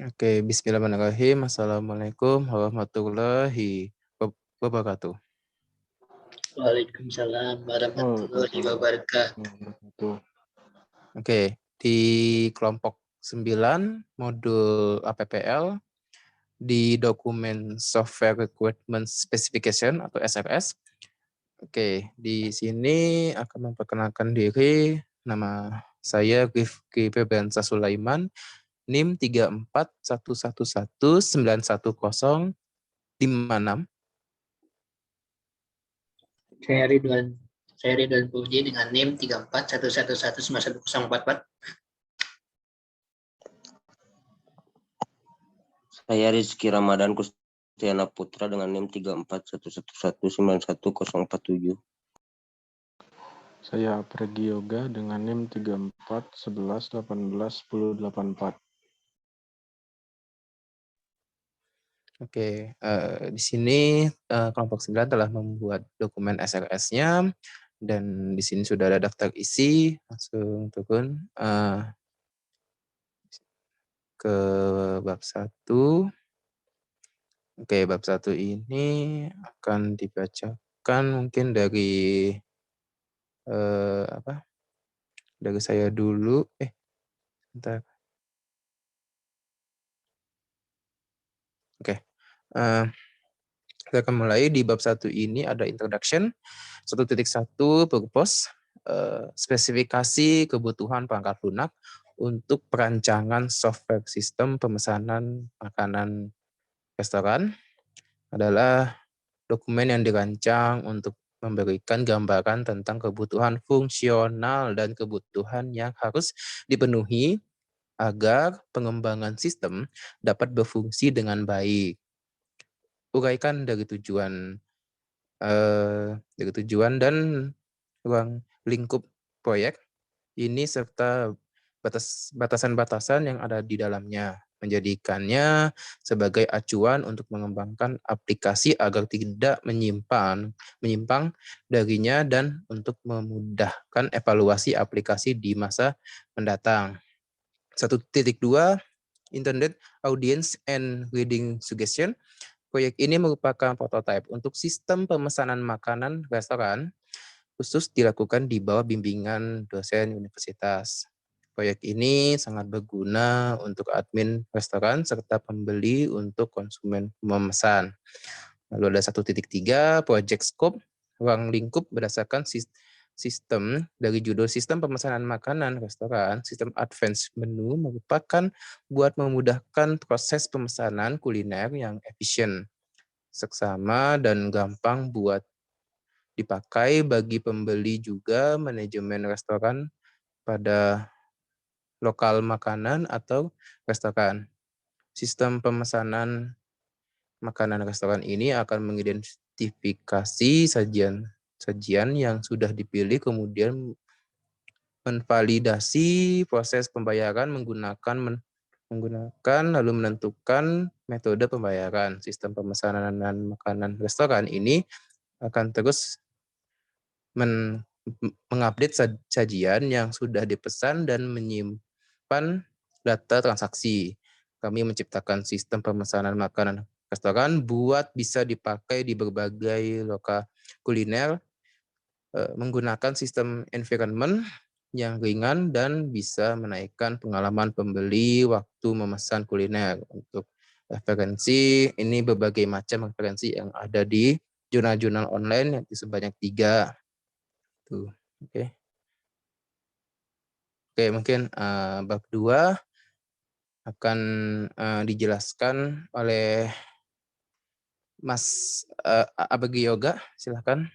Oke, bismillahirrahmanirrahim. Assalamualaikum warahmatullahi wabarakatuh. Waalaikumsalam warahmatullahi wabarakatuh. Oke, di kelompok 9 modul APPL di dokumen Software Requirement Specification atau SRS. Oke, di sini akan memperkenalkan diri. Nama saya Rifki Febriansa Sulaiman, NIM 3411191056. Saya Ridwan Puji dengan NIM 3411191044. Saya Rizky Ramadan Kustiana Putra dengan NIM 3411191047. Saya Pregi Yoga dengan NIM 3411181084. Oke, di sini kelompok 9 telah membuat dokumen SRS-nya dan di sini sudah ada daftar isi. Langsung turun ke bab 1. Oke, bab 1 ini akan dibacakan mungkin dari dari saya dulu. Bentar. Oke. Kita akan mulai di bab 1 ini ada introduction, 1.1 purpose, spesifikasi kebutuhan perangkat lunak untuk perancangan software sistem pemesanan makanan restoran adalah dokumen yang dirancang untuk memberikan gambaran tentang kebutuhan fungsional dan kebutuhan yang harus dipenuhi agar pengembangan sistem dapat berfungsi dengan baik. Uraikan dari tujuan dan ruang lingkup proyek ini serta batasan-batasan yang ada di dalamnya, menjadikannya sebagai acuan untuk mengembangkan aplikasi agar tidak menyimpang darinya dan untuk memudahkan evaluasi aplikasi di masa mendatang. 1.2 Intended Audience and Reading Suggestion. Proyek ini merupakan prototipe untuk sistem pemesanan makanan restoran khusus dilakukan di bawah bimbingan dosen universitas. Proyek ini sangat berguna untuk admin restoran serta pembeli untuk konsumen memesan. Lalu ada 1.3 Project Scope, ruang lingkup berdasarkan sistem dari judul sistem pemesanan makanan restoran, sistem advance menu merupakan buat memudahkan proses pemesanan kuliner yang efisien, seksama dan gampang buat dipakai bagi pembeli juga manajemen restoran pada lokal makanan atau restoran. Sistem pemesanan makanan restoran ini akan mengidentifikasi sajian yang sudah dipilih, kemudian menvalidasi proses pembayaran menggunakan lalu menentukan metode pembayaran. Sistem pemesanan makanan restoran ini akan terus mengupdate sajian yang sudah dipesan dan menyimpan data transaksi. Kami menciptakan sistem pemesanan makanan restoran buat bisa dipakai di berbagai lokal kuliner menggunakan sistem environment yang ringan dan bisa menaikkan pengalaman pembeli waktu memesan kuliner. Untuk referensi, ini berbagai macam referensi yang ada di jurnal-jurnal online yang sebanyak 3. Tuh, oke. Oke, mungkin bab 2 akan dijelaskan oleh Mas Abagi Yoga, silakan.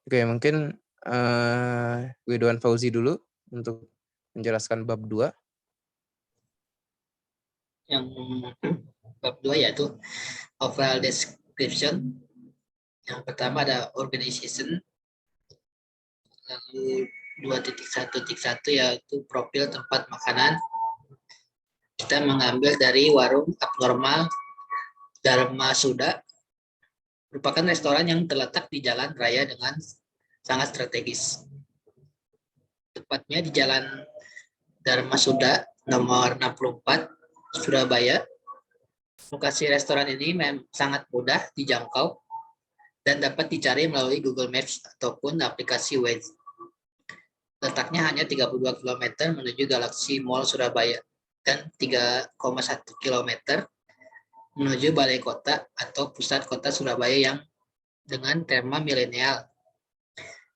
Oke, mungkin Ridwan Fauzi dulu untuk menjelaskan bab 2. Yang bab 2 yaitu overall description. Yang pertama ada organization, lalu 2.1.1 yaitu profil tempat makanan. Kita mengambil dari warung abnormal Dharma Suda, merupakan restoran yang terletak di jalan raya dengan sangat strategis. Tepatnya di Jalan Dharma Suda nomor 64 Surabaya. Lokasi restoran ini sangat mudah dijangkau dan dapat dicari melalui Google Maps ataupun aplikasi Waze. Letaknya hanya 32 km menuju Galaxy Mall Surabaya dan 3,1 km menuju Balai Kota atau pusat kota Surabaya yang dengan tema milenial.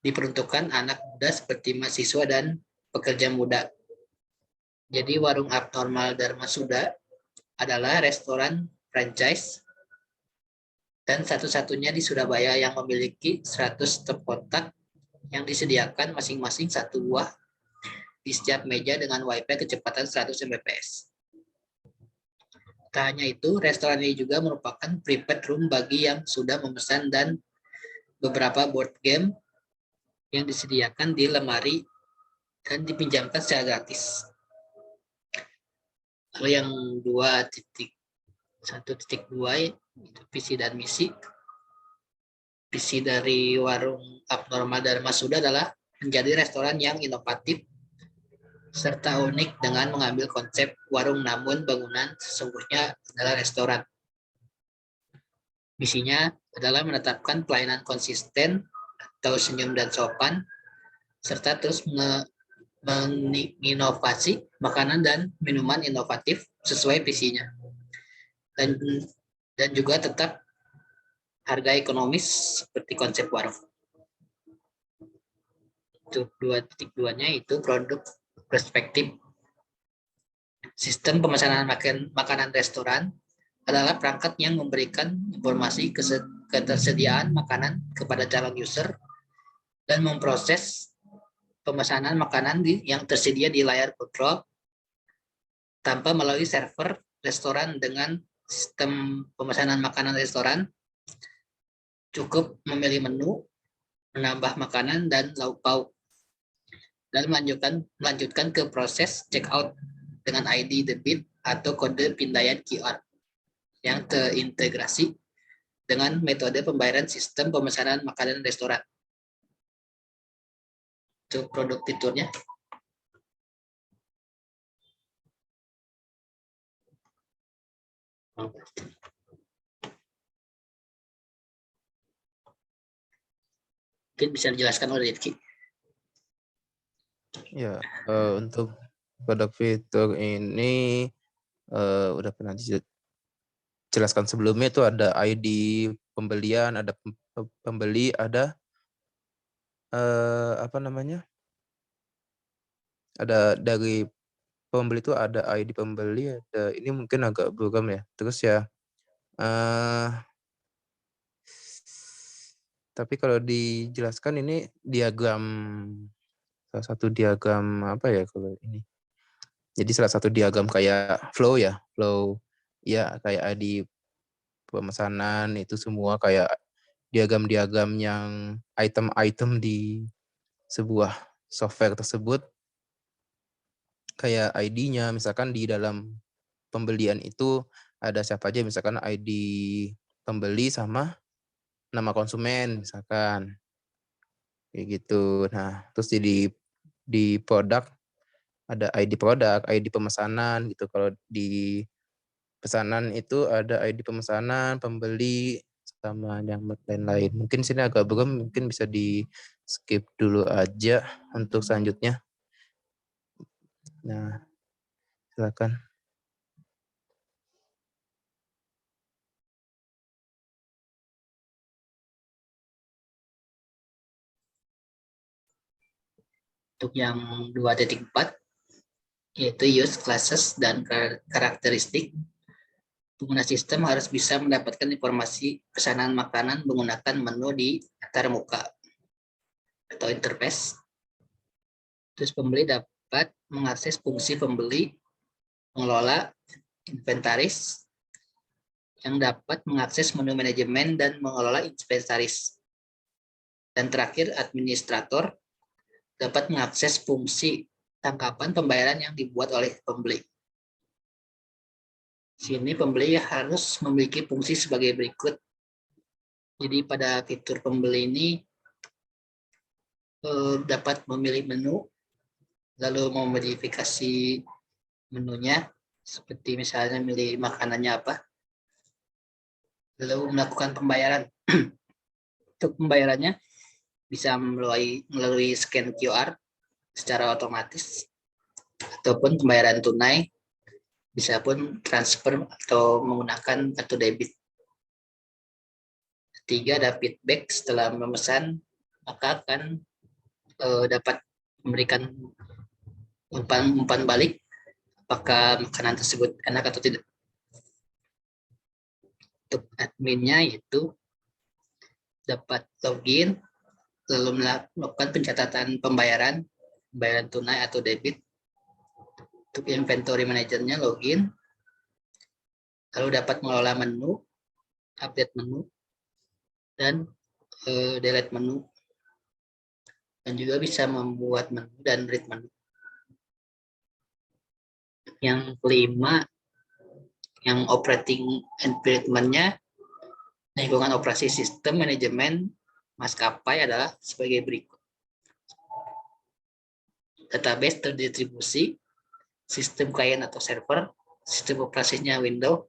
Diperuntukkan anak muda seperti mahasiswa dan pekerja muda. Jadi warung abnormal Dharma Suda adalah restoran franchise dan satu-satunya di Surabaya yang memiliki 100 stop kontak yang disediakan masing-masing satu buah di setiap meja dengan WiFi kecepatan 100 Mbps. Tak hanya itu, restoran ini juga merupakan prepaid room bagi yang sudah memesan dan beberapa board game yang disediakan di lemari dan dipinjamkan secara gratis. Lalu yang 2.1.2 itu visi dan misi. Visi dari warung abnormal Dharma Suda adalah menjadi restoran yang inovatif serta unik dengan mengambil konsep warung namun bangunan sesungguhnya adalah restoran. Misinya adalah menetapkan pelayanan konsisten atau senyum dan sopan serta terus menginovasi makanan dan minuman inovatif sesuai visinya. Dan juga tetap harga ekonomis seperti konsep warung. Untuk 2.2-nya itu produk perspektif. Sistem pemesanan makanan restoran adalah perangkat yang memberikan informasi ketersediaan makanan kepada calon user dan memproses pemesanan makanan yang tersedia di layar kontrol tanpa melalui server restoran. Dengan sistem pemesanan makanan restoran, cukup memilih menu, menambah makanan dan lauk pauk, dan melanjutkan ke proses checkout dengan ID debit atau kode pindaian QR yang terintegrasi dengan metode pembayaran sistem pemesanan makanan restoran. Itu produk fiturnya. Mungkin bisa dijelaskan oleh Rizky. Ya, untuk produk fitur ini udah pernah dijelaskan sebelumnya. Itu ada ID pembelian, ada pembeli, ada ada dari pembeli itu ada ID pembeli, ada ini mungkin agak buram ya. Terus ya tapi kalau dijelaskan ini diagram, salah satu diagram apa ya kalau ini. Jadi salah satu diagram kayak flow ya, kayak ID pemesanan itu semua kayak diagram-diagram yang item-item di sebuah software tersebut, kayak ID-nya misalkan di dalam pembelian itu ada siapa aja, misalkan ID pembeli sama nama konsumen misalkan kayak gitu. Nah, terus di produk ada ID produk, ID pemesanan gitu. Kalau di pesanan itu ada ID pemesanan, pembeli, sama yang lain-lain. Mungkin sini agak belum, mungkin bisa di skip dulu aja untuk selanjutnya. Nah, silakan. Untuk yang 2.4 yaitu use classes dan karakteristik. Pengguna sistem harus bisa mendapatkan informasi pesanan makanan menggunakan menu di antar muka atau interface. Terus pembeli dapat mengakses fungsi pembeli, mengelola inventaris, yang dapat mengakses menu manajemen dan mengelola inventaris. Dan terakhir administrator dapat mengakses fungsi tangkapan pembayaran yang dibuat oleh pembeli. Sini pembeli harus memiliki fungsi sebagai berikut. Jadi pada fitur pembeli ini dapat memilih menu, lalu memodifikasi menunya, seperti misalnya milih makanannya apa, lalu melakukan pembayaran. Untuk pembayarannya bisa melalui scan QR secara otomatis, ataupun pembayaran tunai, bisa pun transfer atau menggunakan kartu debit. Ketiga, ada feedback setelah memesan, maka akan dapat memberikan umpan balik apakah makanan tersebut enak atau tidak. Untuk adminnya itu dapat login, lalu melakukan pencatatan pembayaran tunai atau debit. Untuk inventory manajernya login, lalu dapat mengelola menu, update menu, dan delete menu. Dan juga bisa membuat menu dan read menu. Yang kelima, yang operating environment-nya, lingkungan operasi sistem manajemen maskapai adalah sebagai berikut. Database terdistribusi, sistem klien atau server, sistem operasinya Windows,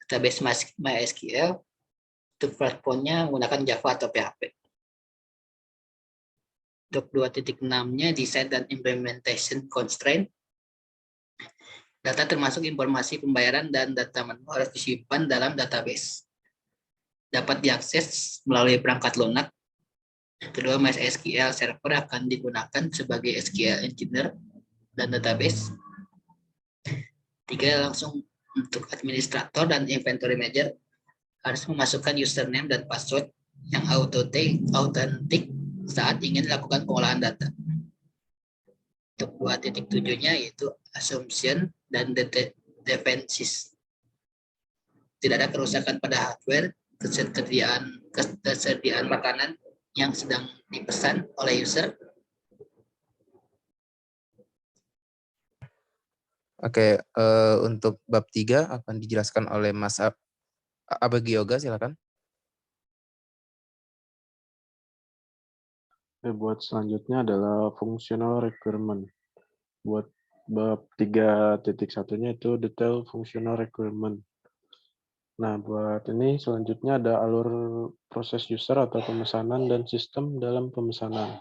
database MySQL, untuk platformnya menggunakan Java atau PHP. Untuk 2.6-nya desain dan implementation constraint, data termasuk informasi pembayaran dan data menu harus disimpan dalam database. Dapat diakses melalui perangkat lunak. Kedua, MySQL Server akan digunakan sebagai SQL Engineer dan database. Tiga, langsung untuk administrator dan inventory manager harus memasukkan username dan password yang authentic saat ingin melakukan pengolahan data. Untuk 2.7-nya yaitu assumption dan defenses. Tidak ada kerusakan pada hardware, ketersediaan makanan yang sedang dipesan oleh user. Oke, untuk bab 3 akan dijelaskan oleh Mas Abagioga, silakan. Buat selanjutnya adalah functional requirement. Buat bab 3.1-nya itu detail functional requirement. Nah, buat ini selanjutnya ada alur proses user atau pemesanan dan sistem dalam pemesanan.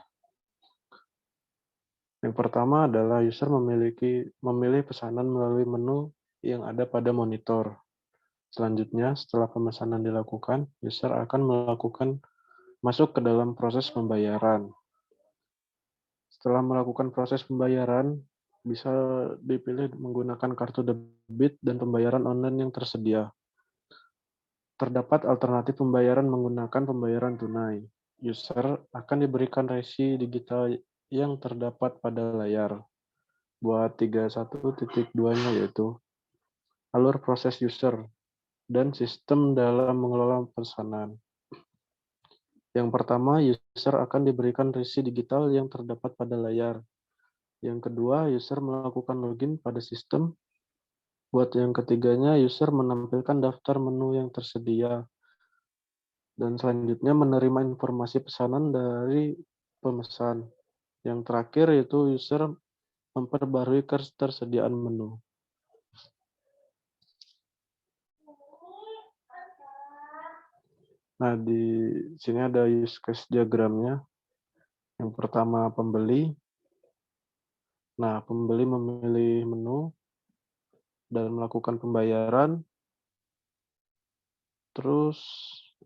Yang pertama adalah user memilih pesanan melalui menu yang ada pada monitor. Selanjutnya, setelah pemesanan dilakukan, user akan melakukan masuk ke dalam proses pembayaran. Setelah melakukan proses pembayaran, bisa dipilih menggunakan kartu debit dan pembayaran online yang tersedia. Terdapat alternatif pembayaran menggunakan pembayaran tunai. User akan diberikan resi digital yang terdapat pada layar. Buat 31.2-nya yaitu alur proses user dan sistem dalam mengelola pesanan. Yang pertama, user akan diberikan resi digital yang terdapat pada layar. Yang kedua, user melakukan login pada sistem. Buat yang ketiganya, user menampilkan daftar menu yang tersedia. Dan selanjutnya menerima informasi pesanan dari pemesan. Yang terakhir yaitu user memperbarui ketersediaan menu. Nah, di sini ada use case diagramnya. Yang pertama, pembeli. Nah, pembeli memilih menu dan melakukan pembayaran. Terus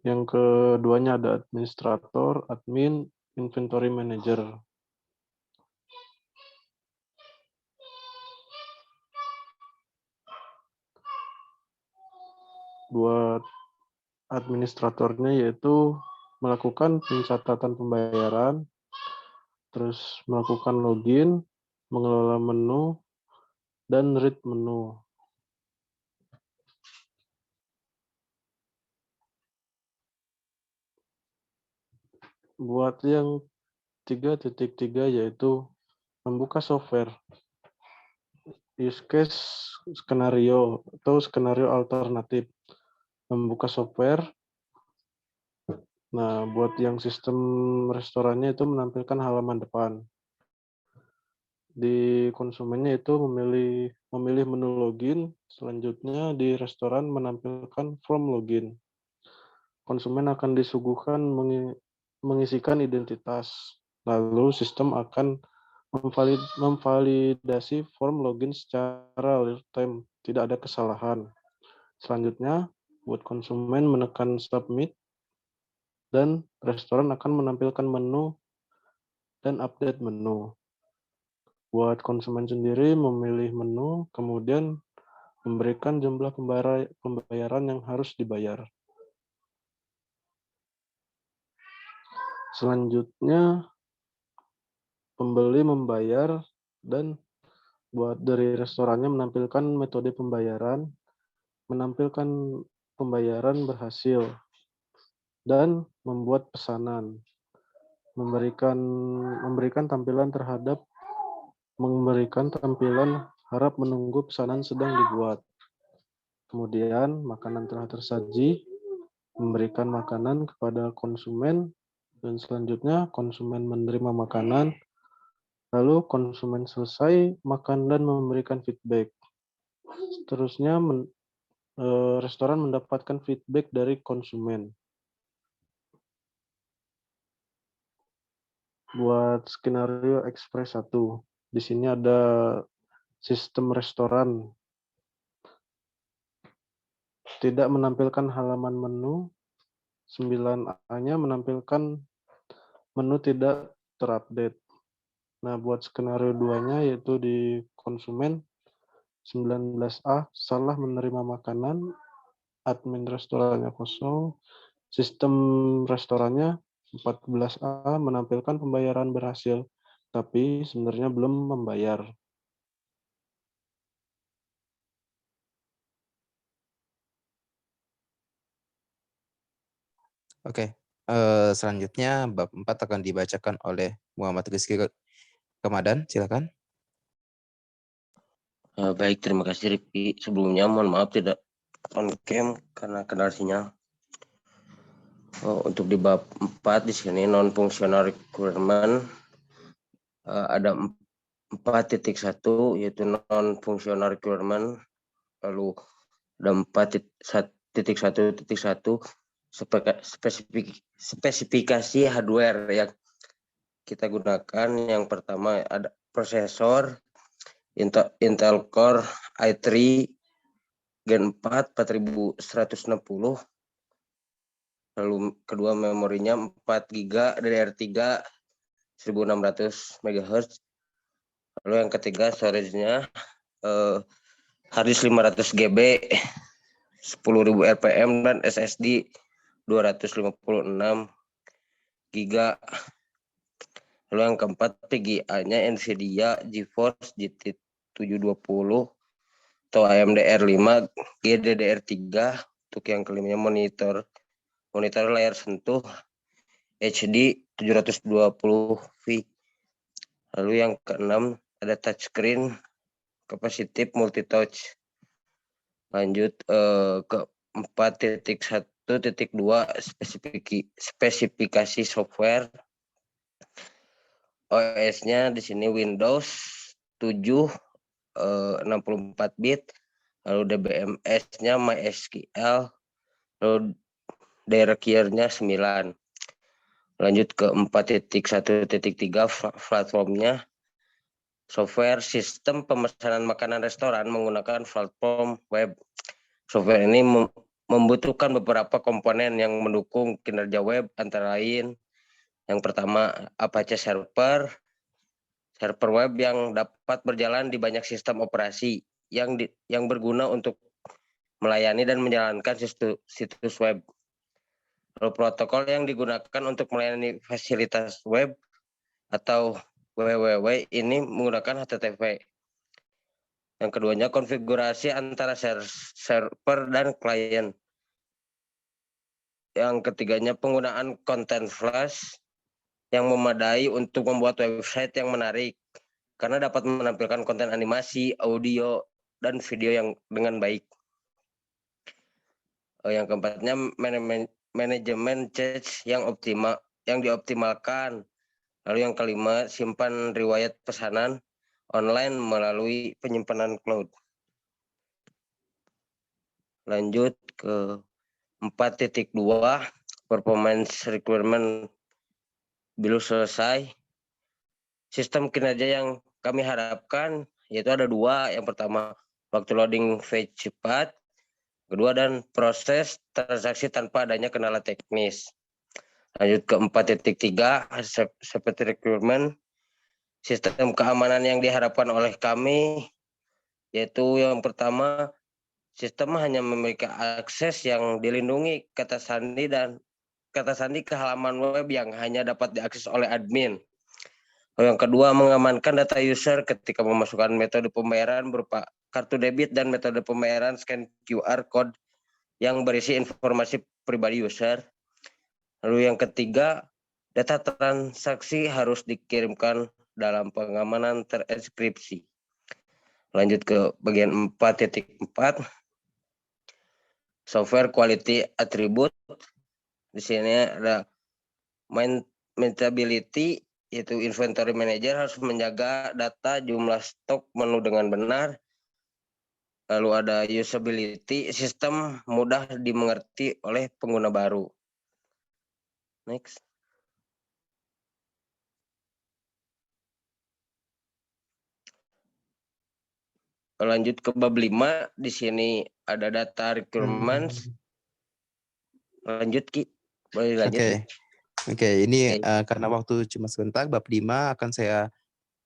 yang keduanya ada administrator, admin, inventory manager. Buat administratornya yaitu melakukan pencatatan pembayaran, terus melakukan login, mengelola menu, dan read menu. Buat yang 3.3 yaitu membuka software. Use case skenario atau skenario alternatif. Membuka software. Nah, buat yang sistem restorannya itu menampilkan halaman depan. Di konsumennya itu memilih menu login. Selanjutnya di restoran menampilkan form login. Konsumen akan disuguhkan mengisikan identitas. Lalu sistem akan memvalidasi form login secara real time, tidak ada kesalahan. Selanjutnya, buat konsumen menekan submit dan restoran akan menampilkan menu dan update menu. Buat konsumen sendiri memilih menu, kemudian memberikan jumlah pembayaran yang harus dibayar. Selanjutnya, pembeli membayar dan buat dari restorannya menampilkan metode pembayaran, menampilkan pembayaran berhasil, dan membuat pesanan, memberikan tampilan harap menunggu pesanan sedang dibuat. Kemudian makanan telah tersaji, memberikan makanan kepada konsumen, dan selanjutnya konsumen menerima makanan, lalu konsumen selesai makan dan memberikan feedback. Seterusnya restoran mendapatkan feedback dari konsumen. Buat skenario Express 1, di sini ada sistem restoran. Tidak menampilkan halaman menu, 9A-nya menampilkan menu tidak terupdate. Nah, buat skenario 2-nya yaitu di konsumen, 19A salah menerima makanan, admin restorannya kosong, sistem restorannya 14A menampilkan pembayaran berhasil, tapi sebenarnya belum membayar. Oke, selanjutnya bab 4 akan dibacakan oleh Muhammad Rizky Ramadan, silakan. Baik, terima kasih Rifki. Sebelumnya mohon maaf tidak on cam karena kendala sinyal. Untuk di bab 4 di sini non functional requirement ada 4.1 yaitu non functional requirement, lalu ada 4.1.1 spesifikasi hardware yang kita gunakan. Yang pertama ada prosesor Intel Core i3 Gen 4 4160. Lalu kedua memorinya 4 GB DDR3 1600 MHz. Lalu yang ketiga storage-nya hard disk 500 GB 10.000 RPM dan SSD 256 GB. Lalu yang keempat PGA-nya Nvidia GeForce GT 720 atau AMD R5 GDDR3. Untuk yang kelimanya monitor layar sentuh HD 720p. Lalu yang keenam ada touchscreen capacitive multi-touch. Lanjut ke 4.1.2 spesifikasi software. OS-nya di sini Windows 7 64 bit. Lalu DBMS-nya MySQL. Lalu Directory-nya 9. Lanjut ke 4.1.3 platformnya software sistem pemesanan makanan restoran menggunakan platform web. Software ini membutuhkan beberapa komponen yang mendukung kinerja web, antara lain yang pertama Apache server web yang dapat berjalan di banyak sistem operasi yang berguna untuk melayani dan menjalankan situs web. Lalu protokol yang digunakan untuk melayani fasilitas web atau www ini menggunakan HTTP. Yang keduanya konfigurasi antara server dan klien. Yang ketiganya penggunaan content flash yang memadai untuk membuat website yang menarik karena dapat menampilkan konten animasi, audio, dan video yang dengan baik. Yang keempatnya manajemen change yang dioptimalkan. Lalu yang kelima, simpan riwayat pesanan online melalui penyimpanan cloud. Lanjut ke 4.2, performance requirement belum selesai. Sistem kinerja yang kami harapkan yaitu ada 2. Yang pertama, waktu loading page cepat. Kedua, dan proses transaksi tanpa adanya kendala teknis. Lanjut ke 4.3, seperti requirement. Sistem keamanan yang diharapkan oleh kami yaitu yang pertama, sistem hanya memiliki akses yang dilindungi kata sandi ke halaman web yang hanya dapat diakses oleh admin. Yang kedua, mengamankan data user ketika memasukkan metode pembayaran berupa kartu debit dan metode pembayaran scan QR code yang berisi informasi pribadi user. Lalu yang ketiga, data transaksi harus dikirimkan dalam pengamanan terenkripsi. Lanjut ke bagian 4.4. Software quality attribute. Di sini ada maintainability, yaitu inventory manager harus menjaga data jumlah stok menu dengan benar. Lalu ada usability, sistem mudah dimengerti oleh pengguna baru. Next. Lanjut ke bab 5, di sini ada data requirements. Lanjut Ki. Boleh lanjut. Oke, ini karena waktu cuma sebentar, bab 5 akan saya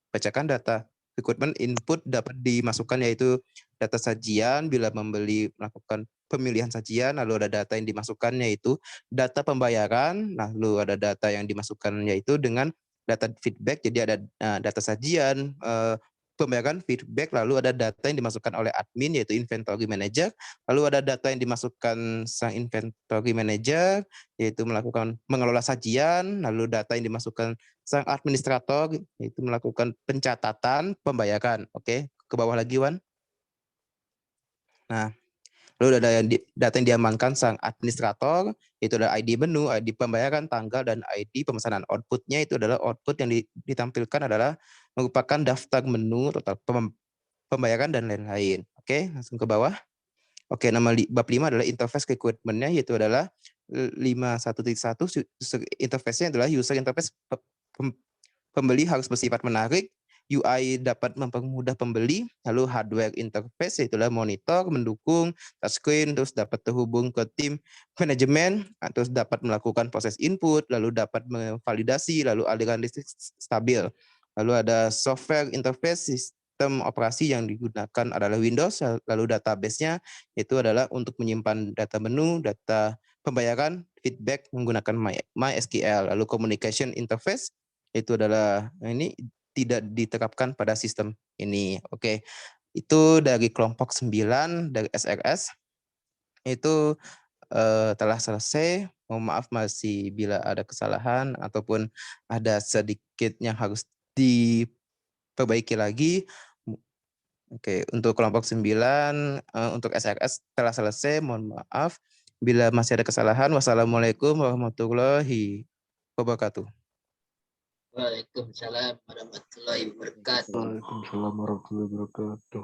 bacakan data requirement input dapat dimasukkan yaitu data sajian bila membeli melakukan pemilihan sajian, lalu ada data yang dimasukkan yaitu data pembayaran, lalu ada data yang dimasukkan yaitu dengan data feedback, jadi ada data sajian, pembayaran, feedback, lalu ada data yang dimasukkan oleh admin yaitu inventory manager, lalu ada data yang dimasukkan sang inventory manager yaitu mengelola sajian, lalu data yang dimasukkan sang administrator yaitu melakukan pencatatan pembayaran. Oke, ke bawah lagi Wan. Nah, lalu ada data yang diamankan sang administrator, itu ada ID menu, ID pembayaran, tanggal, dan ID pemesanan. Outputnya itu adalah output yang ditampilkan adalah merupakan daftar menu, total pembayaran, dan lain-lain. Oke, langsung ke bawah. Oke, nama bab 5 adalah interface requirement-nya, yaitu adalah 5.1.1, interface-nya adalah user interface pembeli harus bersifat menarik, UI dapat mempermudah pembeli, lalu hardware interface itulah monitor, mendukung, touchscreen, terus dapat terhubung ke tim manajemen, terus dapat melakukan proses input, lalu dapat memvalidasi, lalu aliran listrik stabil. Lalu ada software interface, sistem operasi yang digunakan adalah Windows, lalu database-nya itu adalah untuk menyimpan data menu, data pembayaran, feedback menggunakan MySQL, lalu communication interface itu adalah ini tidak diterapkan pada sistem ini. Oke, itu dari kelompok 9 dari SRS itu telah selesai. Mohon maaf masih bila ada kesalahan ataupun ada sedikit yang harus diperbaiki lagi. Oke, untuk kelompok 9 untuk SRS telah selesai. Mohon maaf bila masih ada kesalahan. Wassalamualaikum warahmatullahi wabarakatuh. Waalaikumsalam warahmatullahi wabarakatuh. Waalaikumsalam warahmatullahi wabarakatuh.